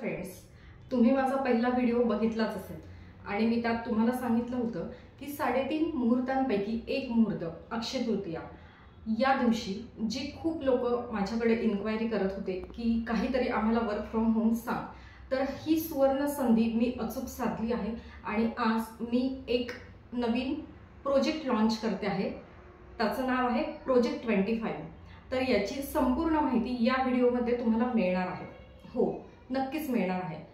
Friends, तुम्ही माझा पहिला व्हिडिओ बघितलाच असेल आणि मी त्यात तुम्हाला सांगितलं होतं की 3.5 मुहूर्तांपैकी एक मुहूर्त अक्षय तृतीया या दिवशी जे खूप लोक माझ्याकडे इन्क्वायरी करत होते की काहीतरी आम्हाला वर्क फ्रॉम होम सांग, तर ही सुवर्ण संधी मी अचूक साधली आहे आणि आज मी एक नवीन प्रोजेक्ट लॉन्च करते आहे. त्याचं नाव आहे प्रोजेक्ट 25. तर याची संपूर्ण माहिती या व्हिडिओमध्ये तुम्हाला मिळणार आहे. हो, नक्कीच मिळणार आहे.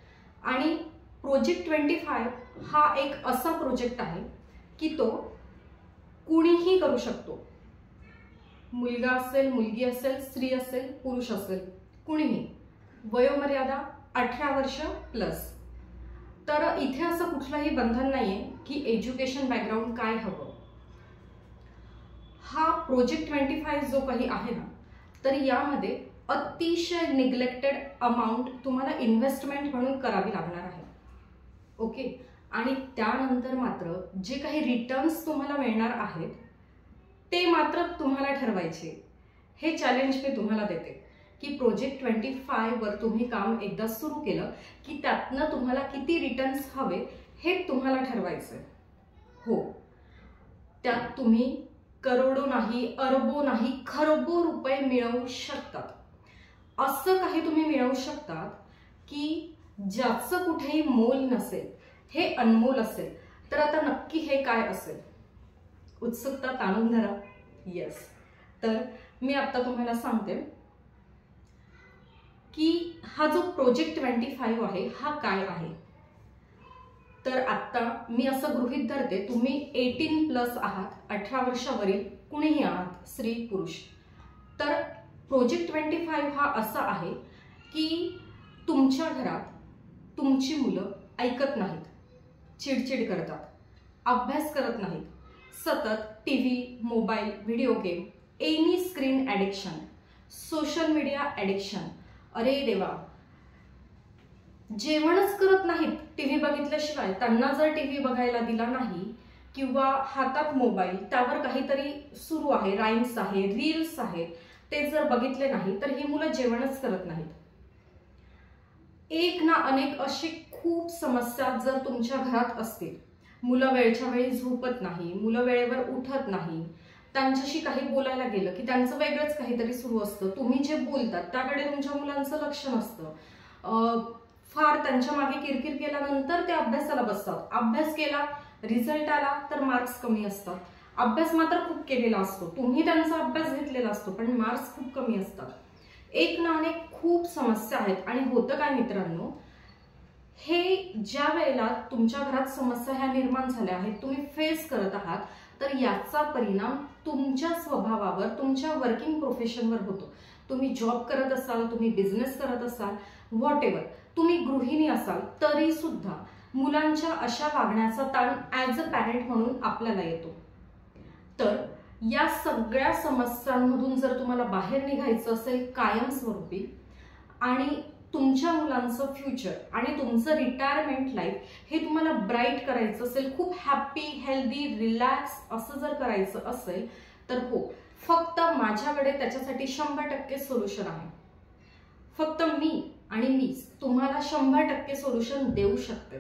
आणि प्रोजेक्ट 25 हा एक असा प्रोजेक्ट आहे की तो कुणीही करू शकतो. मुलगा असेल, मुलगी असेल, स्त्री असेल, पुरुष असेल, कुणीही. वयोमर्यादा 18 वर्ष प्लस. तर इथे असं कुठलंही बंधन नाहीये की एज्युकेशन बॅकग्राऊंड काय हवं. हा प्रोजेक्ट 25 जो काही आहे ना, तर यामध्ये अतिशय निग्लेक्टेड अमाऊंट तुम्हाला इन्व्हेस्टमेंट म्हणून करावी लागणार आहे. ओके. आणि त्यानंतर मात्र जे काही रिटर्न्स तुम्हाला मिळणार आहेत ते मात्र तुम्हाला ठरवायचे. हे चॅलेंज मी तुम्हाला देते की प्रोजेक्ट 25 वर तुम्ही काम एकदा सुरू केलं की त्यातनं तुम्हाला किती रिटर्न्स हवे हे तुम्हाला ठरवायचं. हो, त्यात तुम्ही करोडो नाही, अरबो नाही, खरबो रुपये मिळवू शकतात. असं काही तुम्ही मिळवू शकतात की ज्याचं कुठेही मोल नसेल, हे अनमोल असेल. तर आता नक्की हे काय असेल? उत्सुकता ताणून धरा. येस, तर मी आता तुम्हाला सांगते की हा जो प्रोजेक्ट 25 आहे हा काय आहे. तर आता मी असं गृहीत धरते तुम्ही 18+ आहात, 18 वर्षावरील कुणीही आहात, स्त्री पुरुष. तर प्रोजेक्ट 25 हा असा आहे की तुमच्या घरात तुमची मुलं ऐकत नाहीत, चिडचिड करतात, अभ्यास करत नाहीत, सतत TV, mobile, video game, any screen addiction, social media addiction. अरे देवा, जेवणच करत नाहीत टीव्ही बघितल्याशिवाय. त्यांना जर टीव्ही बघायला दिला नाही किंवा हातात मोबाईल, त्यावर काहीतरी सुरू आहे, राईम्स आहे, रील्स आहे, ते जर बघितले नाही तर ही मुलं जेवणच करत नाहीत. एक ना अनेक अशी खूप समस्या जर तुमच्या घरात असतील. मुलं वेळच्या वेळी झोपत नाही, मुलं वेळेवर उठत नाही, त्यांच्याशी काही बोलायला गेलं की त्यांचं वेगळंच काहीतरी सुरू असतं. तुम्ही जे बोलतात त्याकडे तुमच्या मुलांचं लक्ष नसतं. फार त्यांच्या मागे किरकिर केल्यानंतर ते अभ्यासाला बसतात. अभ्यास केला, रिझल्ट आला तर मार्क्स कमी असतात. अभ्यास मात्र खूप केलेला असतो, तुम्ही त्यांचा अभ्यास घेतलेला असतो, पण मार्क्स खूप कमी असतात. एक ना अनेक खूप समस्या आहेत. आणि होतं काय मित्रांनो, हे ज्या वेळेला तुमच्या घरात समस्या ह्या निर्माण झाल्या आहेत, तुम्ही फेस करत आहात, तर याचा परिणाम तुमच्या स्वभावावर, तुमच्या वर्किंग प्रोफेशनवर होतो. तुम्ही जॉब करत असाल, तुम्ही बिझनेस करत असाल, व्हॉट एव्हर, तुम्ही गृहिणी असाल तरी सुद्धा मुलांच्या अशा वागण्याचा ताण ॲज अ पॅरेंट म्हणून आपल्याला येतो. तर या सगळ्या समस्यांमधून जर तुम्हाला बाहेर निघायचं असेल कायमस्वरूपी, आणि तुमच्या मुलांचं फ्युचर आणि तुमचं रिटायरमेंट लाईफ हे तुम्हाला ब्राईट करायचं असेल, खूप हॅप्पी, हेल्दी, रिलॅक्स असं जर करायचं असेल, तर हो, फक्त माझ्याकडे त्याच्यासाठी 100% सोल्युशन आहे. फक्त मी आणि मीच तुम्हाला 100% सोल्युशन देऊ शकते.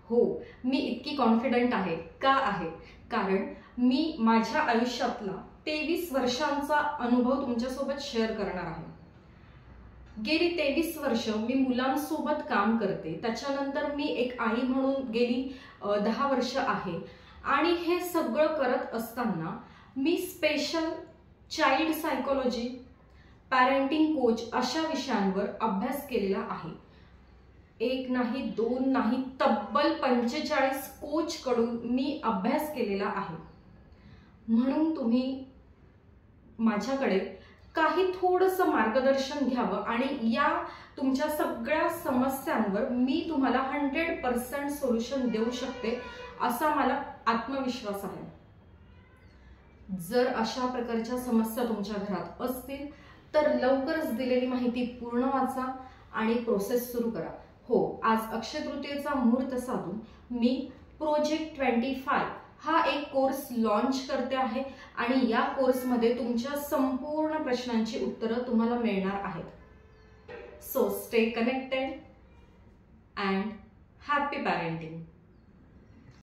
हो, मी इतकी कॉन्फिडंट आहे. का आहे? कारण मी माझ्या आयुष्यातला 23 वर्षांचा अनुभव तुमच्यासोबत शेअर करणार आहे. गेली 23 वर्ष मी मुलांसोबत काम करते. त्याच्यानंतर मी एक आई म्हणून गेली 10 वर्ष आहे. आणि हे सगळं करत असताना मी special child psychology, parenting coach अशा विषयांवर अभ्यास केलेला आहे. एक नाही, दोन नाही, तब्बल 45 कोच कडून मी अभ्यास केलेला आहे. म्हणून तुम्ही माझ्याकडे काही थोडंसं मार्गदर्शन घ्यावं आणि या तुमच्या सगळ्या समस्यांवर मी तुम्हाला 100% सोल्युशन देऊ शकते असा मला आत्मविश्वास आहे. जर अशा प्रकारच्या समस्या तुमच्या घरात असतील तर लवकरच दिलेली माहिती पूर्ण वाचा आणि प्रोसेस सुरू करा. हो, आज अक्षय तृतीयेचा मुहूर्त साधून मी प्रोजेक्ट 25 हा एक कोर्स लॉन्च करते आहे आणि या कोर्समध्ये तुमच्या संपूर्ण प्रश्नांची उत्तरं तुम्हाला मिळणार आहेत. So stay connected. पॅरेंटिंग.